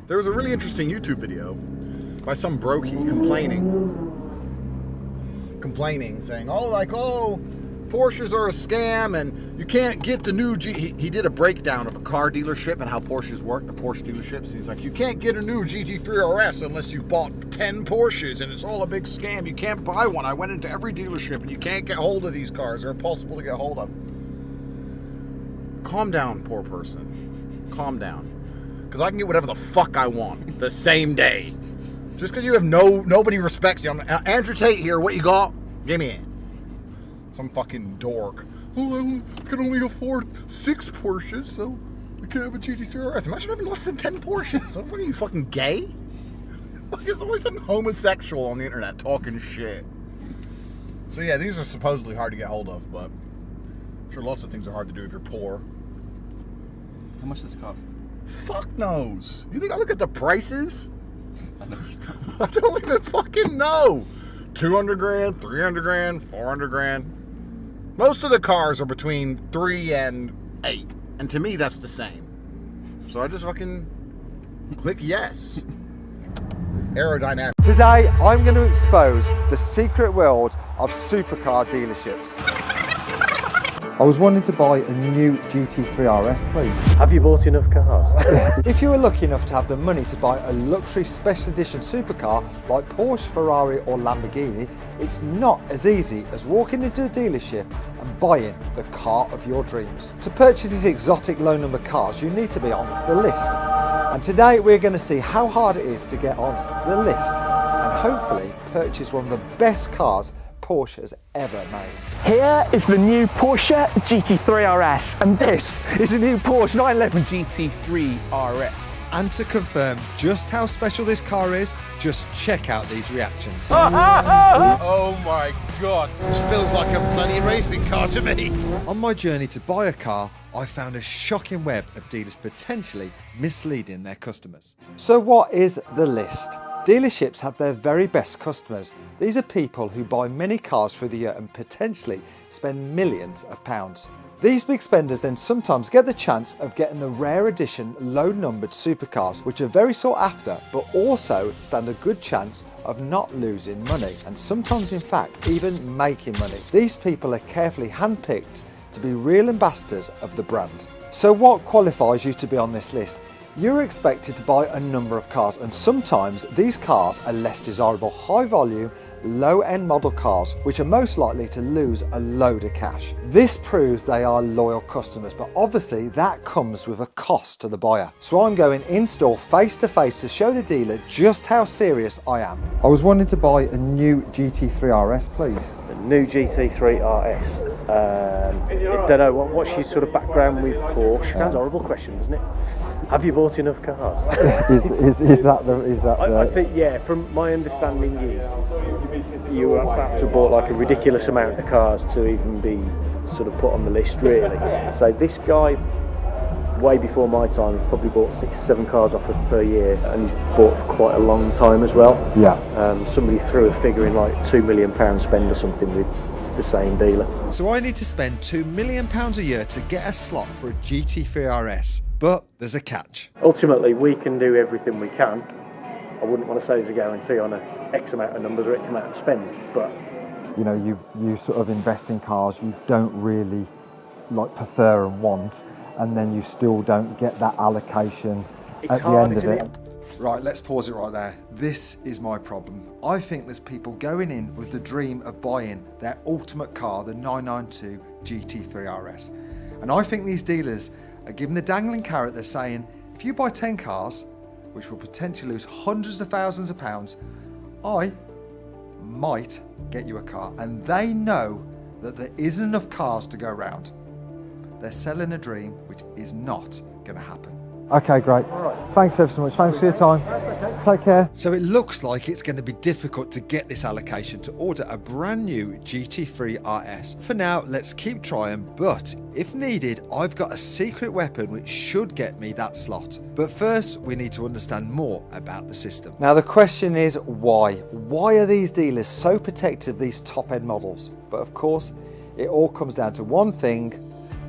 There was a really interesting YouTube video by some brokey complaining, saying, oh, Porsches are a scam and you can't get the new he did a breakdown of a car dealership and how Porsches work, the Porsche dealerships. He's like, you can't get a new GT3 RS unless you've bought 10 Porsches and it's all a big scam. You can't buy one. I went into every dealership and you can't get hold of these cars. They're impossible to get hold of. Calm down, poor person. Calm down. Because I can get whatever the fuck I want the same day. Just because you have nobody respects you. I'm Andrew Tate here. What you got? Give me it. Some fucking dork. Oh, I can only afford 6 Porsches, so I can't have a GT3 RS. Imagine having less than 10 Porsches. So what are you, fucking gay? There's always some homosexual on the internet talking shit. So yeah, these are supposedly hard to get hold of, but I'm sure lots of things are hard to do if you're poor. How much does this cost? Fuck knows. You think I look at the prices? I know you don't. I don't even fucking know. 200 grand, 300 grand, 400 grand. Most of the cars are between 3 and 8. And to me, that's the same. So I just fucking click yes. Aerodynamic. Today, I'm going to expose the secret world of supercar dealerships. I was wanting to buy a new GT3 RS, please. Have you bought enough cars? If you were lucky enough to have the money to buy a luxury special edition supercar like Porsche, Ferrari or Lamborghini, it's not as easy as walking into a dealership and buying the car of your dreams. To purchase these exotic low number cars, you need to be on the list. And today we're going to see how hard it is to get on the list and hopefully purchase one of the best cars Porsche has ever made. Here is the new Porsche GT3 RS, and this is the new Porsche 911 GT3 RS. And to confirm just how special this car is, just check out these reactions. Oh my god. This feels like a bloody racing car to me. On my journey to buy a car, I found a shocking web of dealers potentially misleading their customers. So what is the list? Dealerships have their very best customers. These are people who buy many cars through the year and potentially spend millions of pounds. These big spenders then sometimes get the chance of getting the rare edition low numbered supercars, which are very sought after but also stand a good chance of not losing money and sometimes in fact even making money. These people are carefully handpicked to be real ambassadors of the brand. So what qualifies you to be on this list? You're expected to buy a number of cars, and sometimes these cars are less desirable, high volume, low end model cars which are most likely to lose a load of cash. This proves they are loyal customers, but obviously that comes with a cost to the buyer. So I'm going in store face to face to show the dealer just how serious I am. I was wanting to buy a new GT3 RS, please. A new GT3 RS. I don't know, what's your sort of background with Porsche? Sounds a horrible question, doesn't it? Have you bought enough cars? is that I think, yeah, from my understanding is you have to have bought like a ridiculous amount of cars to even be sort of put on the list, really. So this guy, way before my time, he's probably bought 6-7 cars off us per year, and he's bought for quite a long time as well. Yeah. Somebody threw a figure in like £2 million spend or something with the same dealer. So I need to spend £2 million a year to get a slot for a GT3 RS, but there's a catch. Ultimately, we can do everything we can. I wouldn't want to say there's a guarantee on a X amount of numbers or X amount of spend, but you know, you sort of invest in cars you don't really like prefer and want, and then you still don't get that allocation at the end of it. Right, let's pause it right there. This is my problem. I think there's people going in with the dream of buying their ultimate car, the 992 GT3 RS. And I think these dealers are giving the dangling carrot. They're saying, if you buy 10 cars, which will potentially lose hundreds of thousands of pounds, I might get you a car. And they know that there isn't enough cars to go around. They're selling a dream which is not going to happen. Okay, great. Thanks ever so much. Thanks for your time. Take care. So it looks like it's going to be difficult to get this allocation to order a brand new GT3 RS. For now, let's keep trying, but if needed, I've got a secret weapon which should get me that slot. But first, we need to understand more about the system. Now the question is why? Why are these dealers so protective of these top-end models? But of course, it all comes down to one thing: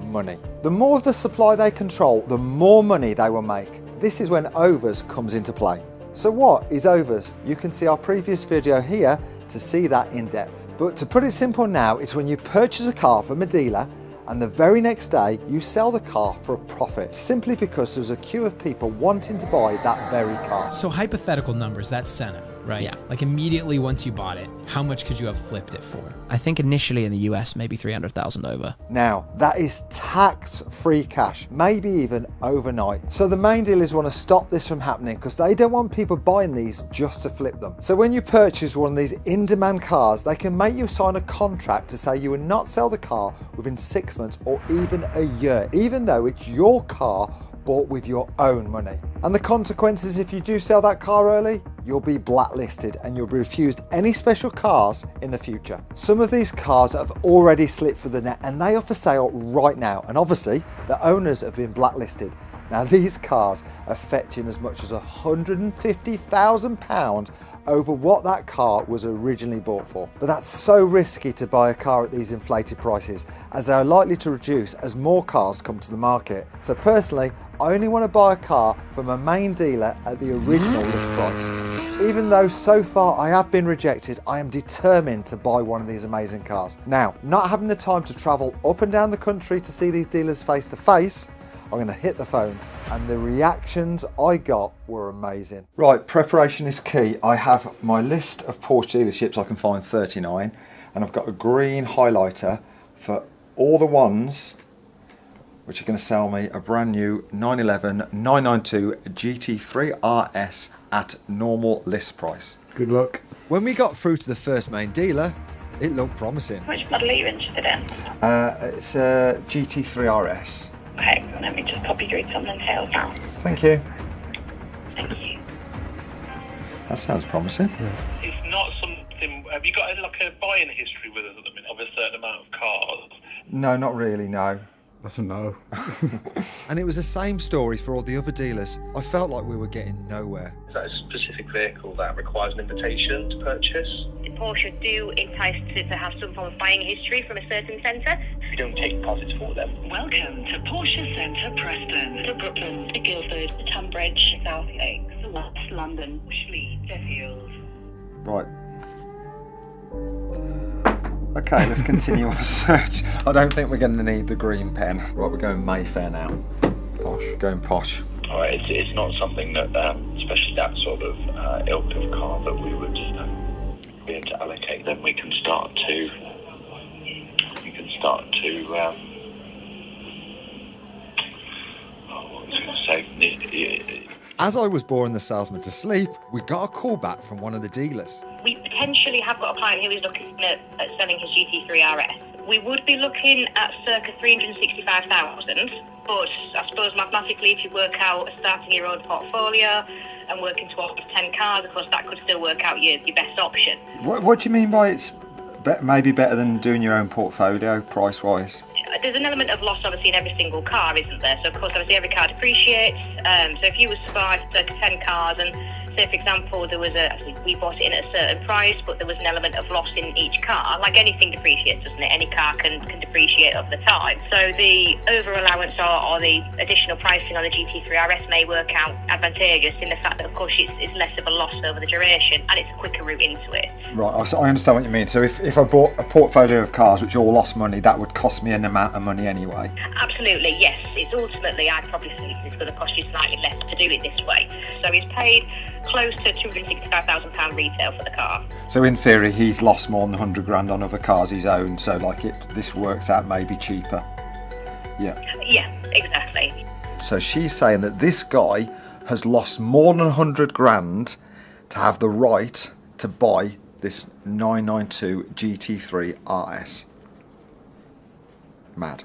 money. The more of the supply they control, the more money they will make. This is when overs comes into play. So what is overs? You can see our previous video here to see that in depth. But to put it simple now, it's when you purchase a car from a dealer and the very next day you sell the car for a profit, simply because there's a queue of people wanting to buy that very car. So hypothetical numbers, that's Senna, right? Yeah. Like immediately once you bought it, how much could you have flipped it for? I think initially in the US, maybe 300,000 over. Now, that is tax-free cash, maybe even overnight. So the main dealers want to stop this from happening because they don't want people buying these just to flip them. So when you purchase one of these in-demand cars, they can make you sign a contract to say you will not sell the car within 6 months or even a year, even though it's your car bought with your own money. And the consequences if you do sell that car early, you'll be blacklisted and you'll be refused any special cars in the future. Some of these cars have already slipped through the net and they are for sale right now, and obviously the owners have been blacklisted. Now these cars are fetching as much as £150,000 over what that car was originally bought for. But that's so risky to buy a car at these inflated prices, as they are likely to reduce as more cars come to the market. So personally, I only want to buy a car from a main dealer at the original list price. Even though so far I have been rejected, I am determined to buy one of these amazing cars. Now, not having the time to travel up and down the country to see these dealers face to face, I'm going to hit the phones, and the reactions I got were amazing. Right, preparation is key. I have my list of Porsche dealerships, I can find 39, and I've got a green highlighter for all the ones which are going to sell me a brand new 911 992 GT3 RS at normal list price. Good luck. When we got through to the first main dealer, it looked promising. Which model are you interested in? It's a GT3 RS. Okay, let me just pop you through some details now. Thank you. Thank you. That sounds promising. It's not something. Have you got like a buying history with us at the minute of a certain amount of cars? No, not really, no. That's a no. And it was the same story for all the other dealers. I felt like we were getting nowhere. Is that a specific vehicle that requires an invitation to purchase? Porsche do entice to have some form of buying history from a certain centre. We don't take deposits for them. Welcome to Porsche Centre Preston, to Brooklyn, to Guildford, to Tunbridge, South Lakes, West London, Schleet, Sheffield. Right. Okay, let's continue on the search. I don't think we're going to need the green pen. Right, we're going Mayfair now. Posh, going posh. All right, it's not something that, especially that sort of ilk of car that we would be able to allocate. Then we can start to what was I going to say? As I was boring the salesman to sleep, we got a call back from one of the dealers. We potentially have got a client who is looking at selling his GT3 RS. We would be looking at circa 365,000, but I suppose mathematically if you work out starting your own portfolio and working towards 10 cars, of course that could still work out your best option. What do you mean by it's maybe better than doing your own portfolio price-wise? There's an element of loss obviously in every single car, isn't there? So of course obviously every car depreciates. So if you was to buy circa 10 cars and say for example we bought it in at a certain price but there was an element of loss in each car, like anything depreciates, doesn't it? Any car can depreciate over the time. So the over allowance or the additional pricing on the GT3 RS may work out advantageous in the fact that of course it's less of a loss over the duration and it's a quicker route into it. Right, I understand what you mean. So if I bought a portfolio of cars which all lost money, that would cost me an amount of money anyway? Absolutely, yes. It's ultimately, I'd probably think it's going to cost you slightly less to do it this way. So he's paid close to £265,000 retail for the car. So in theory, he's lost more than 100 grand on other cars he's owned. So this works out maybe cheaper. Yeah. Yeah, exactly. So she's saying that this guy has lost more than 100 grand to have the right to buy this 992 GT3 RS. Mad.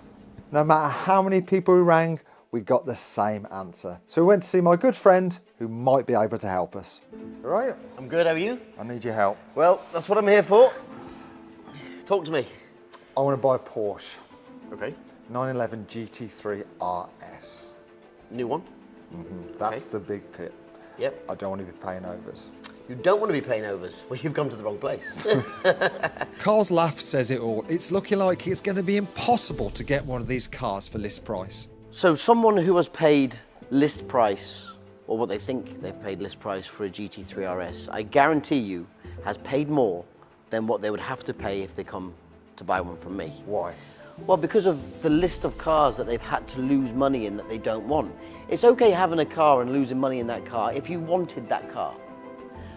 No matter how many people we rang, we got the same answer. So we went to see my good friend who might be able to help us. All right, I'm good, how are you? I need your help. Well, that's what I'm here for. Talk to me. I want to buy a Porsche. Okay. 911 GT3 RS. New one? That's the big pit. Yep. I don't want to be paying overs. You don't want to be paying overs. Well, you've come to the wrong place. Carl's laugh says it all. It's looking like it's going to be impossible to get one of these cars for list price. So someone who has paid list price or what they think they've paid list price for a GT3 RS, I guarantee you has paid more than what they would have to pay if they come to buy one from me. Why? Well, because of the list of cars that they've had to lose money in that they don't want. It's okay having a car and losing money in that car if you wanted that car.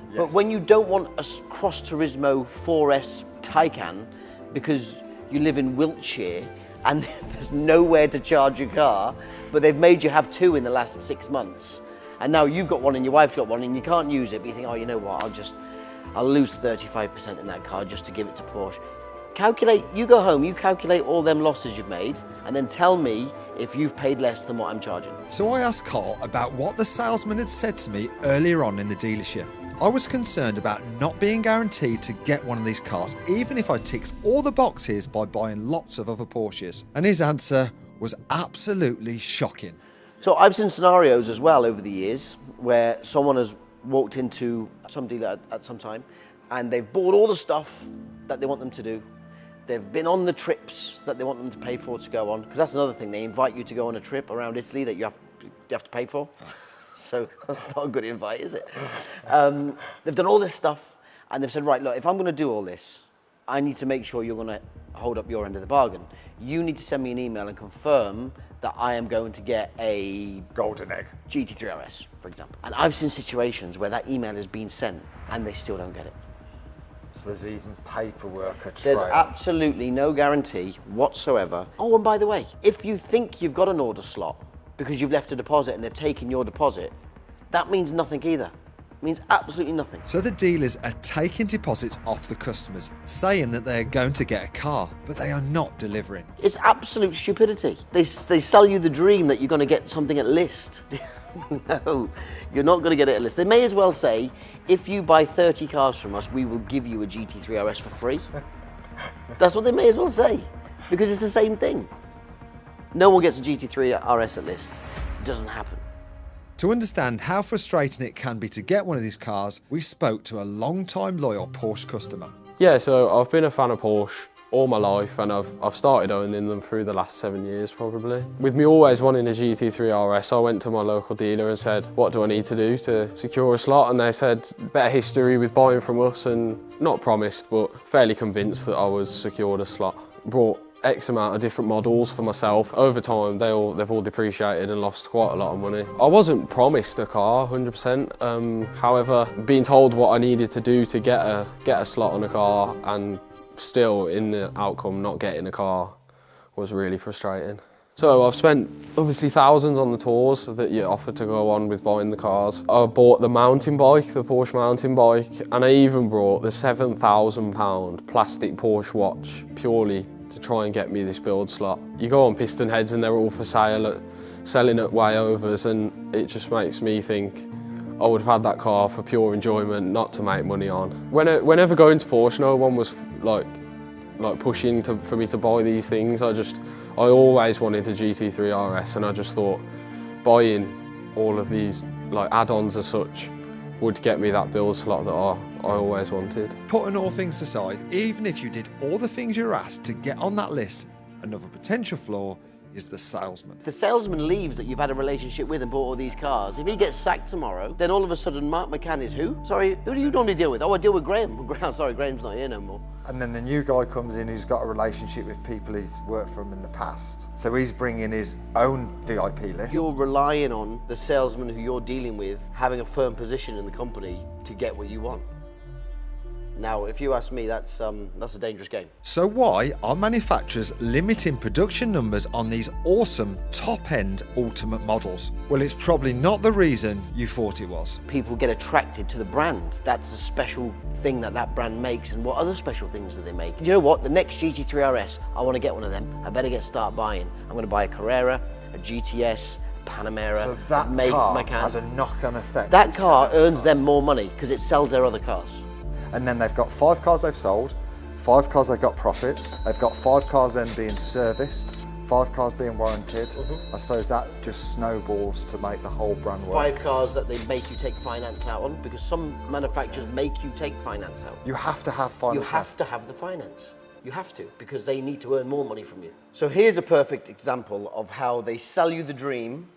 Yes. But when you don't want a Cross Turismo 4S Taycan because you live in Wiltshire and there's nowhere to charge your car, but they've made you have two in the last 6 months, and now you've got one and your wife's got one and you can't use it, but you think, oh, you know what, I'll lose 35% in that car just to give it to Porsche. You go home, you calculate all them losses you've made, and then tell me if you've paid less than what I'm charging. So I asked Carl about what the salesman had said to me earlier on in the dealership. I was concerned about not being guaranteed to get one of these cars, even if I ticked all the boxes by buying lots of other Porsches. And his answer was absolutely shocking. So I've seen scenarios as well over the years where someone has walked into some dealer at some time and they've bought all the stuff that they want them to do. They've been on the trips that they want them to pay for to go on, because that's another thing, they invite you to go on a trip around Italy that you have to pay for. So that's not a good invite, is it? They've done all this stuff and they've said, right, look, if I'm going to do all this, I need to make sure you're going to hold up your end of the bargain. You need to send me an email and confirm that I am going to get a golden egg GT3 RS, for example. And I've seen situations where that email has been sent and they still don't get it. So there's even paperwork, a trail. trail. There's absolutely no guarantee whatsoever. Oh, and by the way, if you think you've got an order slot because you've left a deposit and they've taken your deposit, that means nothing either. It means absolutely nothing. So the dealers are taking deposits off the customers, saying that they're going to get a car, but they are not delivering. It's absolute stupidity. They sell you the dream that you're going to get something at list. No, you're not going to get it at list. They may as well say, if you buy 30 cars from us, we will give you a GT3 RS for free. That's what they may as well say, because it's the same thing. No one gets a GT3 RS at list. It doesn't happen. To understand how frustrating it can be to get one of these cars, we spoke to a long-time loyal Porsche customer. Yeah, so I've been a fan of Porsche all my life, and I've started owning them through the last 7 years probably. With me always wanting a GT3 RS, I went to my local dealer and said, what do I need to do to secure a slot? And they said, better history with buying from us, and not promised, but fairly convinced that I was secured a slot. Brought X amount of different models for myself. Over time, they've all depreciated and lost quite a lot of money. I wasn't promised a car, 100%. However, being told what I needed to do to get a slot on a car and still in the outcome not getting a car was really frustrating. So I've spent obviously thousands on the tours that you offer to go on with buying the cars. I bought the mountain bike, the Porsche mountain bike, and I even brought the £7,000 plastic Porsche watch purely to try and get me this build slot. You go on Piston Heads and they're all for sale, selling at way overs, and it just makes me think I would have had that car for pure enjoyment, not to make money on. Whenever going to Porsche, no one was like pushing for me to buy these things. I always wanted a GT3 RS, and I just thought buying all of these like add-ons as such would get me that build slot that I always wanted. Putting all things aside, even if you did all the things you're asked to get on that list, another potential flaw is the salesman. The salesman leaves that you've had a relationship with and bought all these cars. If he gets sacked tomorrow, then all of a sudden Mark McCann is who? Sorry, who do you normally deal with? Oh, I deal with Graham. Sorry, Graham's not here no more. And then the new guy comes in who's got a relationship with people he's worked for him in the past. So he's bringing his own VIP list. You're relying on the salesman who you're dealing with having a firm position in the company to get what you want. Now, if you ask me, that's a dangerous game. So why are manufacturers limiting production numbers on these awesome top-end ultimate models? Well, it's probably not the reason you thought it was. People get attracted to the brand. That's a special thing that brand makes, and what other special things do they make? You know what? The next GT3 RS, I want to get one of them. I better start buying. I'm going to buy a Carrera, a GTS, Panamera. So that car has a knock-on effect. That car earns them more money because it sells their other cars. And then they've got 5 cars they've sold, 5 cars they've got profit, they've got 5 cars then being serviced, 5 cars being warranted. I suppose that just snowballs to make the whole brand work. 5 cars that they make you take finance out on, because some manufacturers make you take finance out. You have to have finance. You have to have the finance. You have to, because they need to earn more money from you. So here's a perfect example of how they sell you the dream,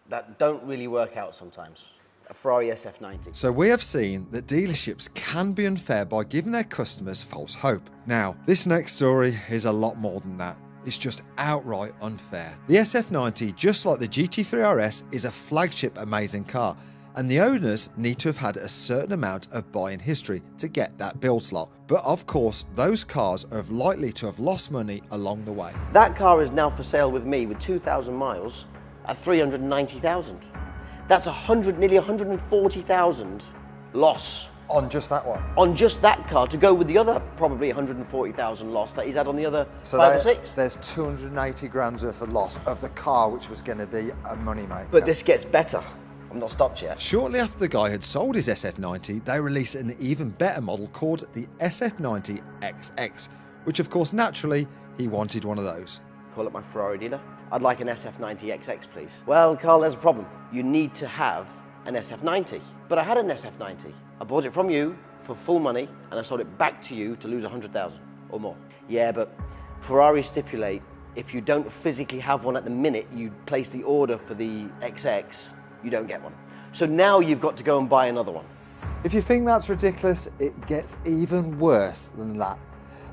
that don't really work out sometimes. A Ferrari SF90. So we have seen that dealerships can be unfair by giving their customers false hope. Now, this next story is a lot more than that. It's just outright unfair. The SF90, just like the GT3 RS, is a flagship amazing car, and the owners need to have had a certain amount of buying history to get that build slot. But of course, those cars are likely to have lost money along the way. That car is now for sale with me with 2,000 miles at 390,000. That's nearly 140,000 loss. On just that one? On just that car, to go with the other probably 140,000 loss that he's had on the other 5 or 6. There's 280 grand's worth of loss of the car, which was going to be a moneymaker. But this gets better. I'm not stopped yet. Shortly after the guy had sold his SF90, they released an even better model called the SF90 XX, which of course naturally he wanted one of those. Call up my Ferrari dealer. I'd like an SF90 XX, please. Well, Carl, there's a problem. You need to have an SF90. But I had an SF90. I bought it from you for full money, and I sold it back to you to lose 100,000 or more. Yeah, but Ferrari stipulate if you don't physically have one at the minute you place the order for the XX, you don't get one. So now you've got to go and buy another one. If you think that's ridiculous, it gets even worse than that.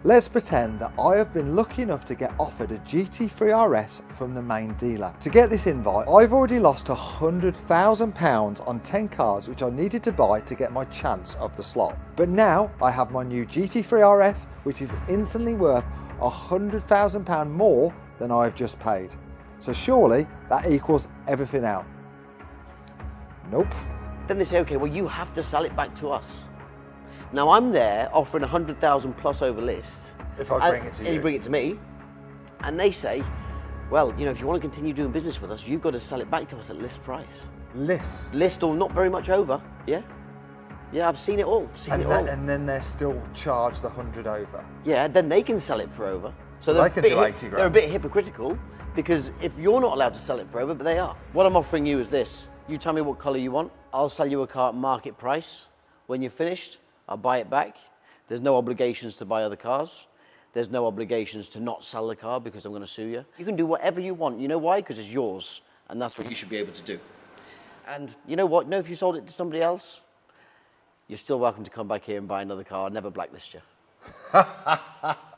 Let's pretend that I have been lucky enough to get offered a GT3 RS from the main dealer. To get this invite, I've already lost £100,000 on 10 cars which I needed to buy to get my chance of the slot. But now I have my new GT3 RS, which is instantly worth £100,000 more than I have just paid. So surely that equals everything out. Nope. Then they say, okay, well, you have to sell it back to us. Now I'm there offering 100,000 plus over list. If I bring it to you. And you bring it to me. And they say, well, you know, if you want to continue doing business with us, you've got to sell it back to us at list price. List? List or not very much over, yeah? Yeah, I've seen it all, And then they're still charged the 100 over? Yeah, then they can sell it for over. So they can do 80 grand. They're a bit hypocritical because if you're not allowed to sell it for over, but they are. What I'm offering you is this. You tell me what colour you want. I'll sell you a car at market price. When you're finished, I'll buy it back. There's no obligations to buy other cars. There's no obligations to not sell the car because I'm going to sue you. You can do whatever you want. You know why? Because it's yours. And that's what you should be able to do. And you know what? You know, if you sold it to somebody else, you're still welcome to come back here and buy another car. I'll never blacklist you.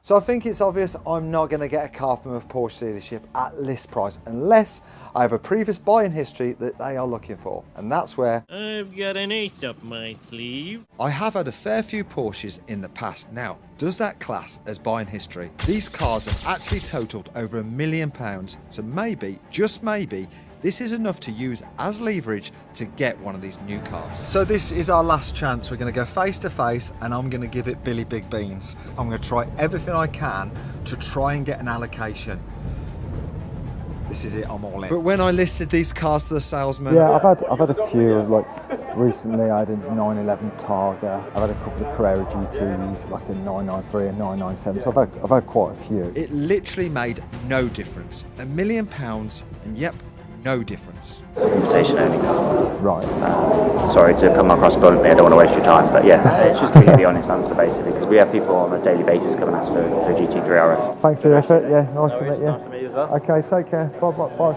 So I think it's obvious I'm not going to get a car from a Porsche dealership at list price unless I have a previous buying history that they are looking for. And that's where I've got an ace up my sleeve. I have had a fair few Porsches in the past. Now, does that class as buying history? These cars have actually totaled over £1 million, so maybe, just maybe, this is enough to use as leverage to get one of these new cars. So this is our last chance. We're going to go face to face and I'm going to give it Billy Big Beans. I'm going to try everything I can to try and get an allocation. This is it, I'm all in. But when I listed these cars to the salesman... Yeah, I've had a few, like recently I had a 911 Targa, I've had a couple of Carrera GTs, like a 993 and 997, so I've had quite a few. It literally made no difference. £1 million and yep, no difference. Conversation only. Right. Sorry to come across bluntly, I don't want to waste your time, but yeah, it's just giving you the honest answer basically, because we have people on a daily basis coming at us for GT3 RS. Thanks for your effort, yeah, nice to meet you. Nice to meet you as well. Okay, take care, bye bye bye.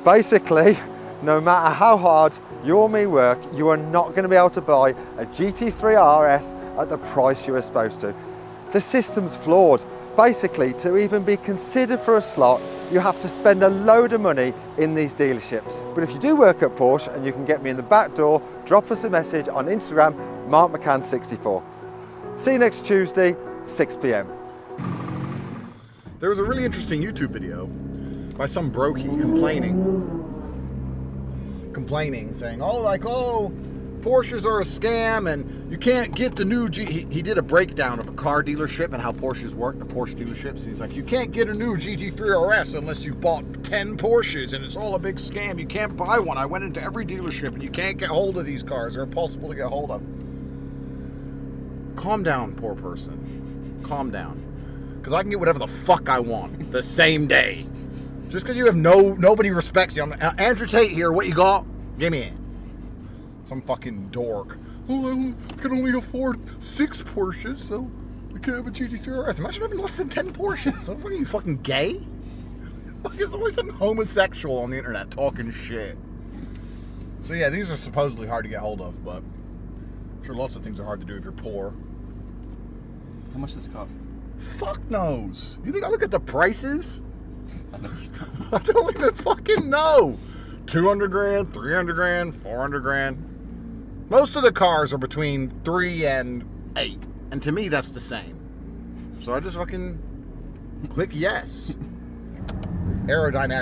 Basically, no matter how hard you or me work, you are not going to be able to buy a GT3 RS at the price you were supposed to. The system's flawed. Basically, to even be considered for a slot, you have to spend a load of money in these dealerships. But if you do work at Porsche and you can get me in the back door, drop us a message on Instagram, Mark McCann 64. See you next Tuesday, 6 PM. There was a really interesting YouTube video by some brokey complaining, saying, oh, Porsches are a scam and you can't get the new he did a breakdown of a car dealership and how Porsches work, the Porsche dealerships. He's like, you can't get a new GT3 RS unless you bought 10 Porsches and it's all a big scam. You can't buy one. I went into every dealership and you can't get hold of these cars. They're impossible to get hold of. Calm down, poor person. Calm down. Because I can get whatever the fuck I want the same day. Just because you have nobody respects you. Andrew Tate here, what you got? Give me it. Some fucking dork. Oh, I can only afford 6 Porsches, so I can't have a GT3 RS. Imagine having less than 10 Porsches. So what are you, fucking gay? There's always some homosexual on the internet talking shit. So yeah, these are supposedly hard to get hold of, but I'm sure lots of things are hard to do if you're poor. How much does this cost? Fuck knows. You think I look at the prices? I know you don't. I don't even fucking know. 200 grand, 300 grand, 400 grand. Most of the cars are between 3 and 8. And to me, that's the same. So I just fucking click yes. Aerodynamic.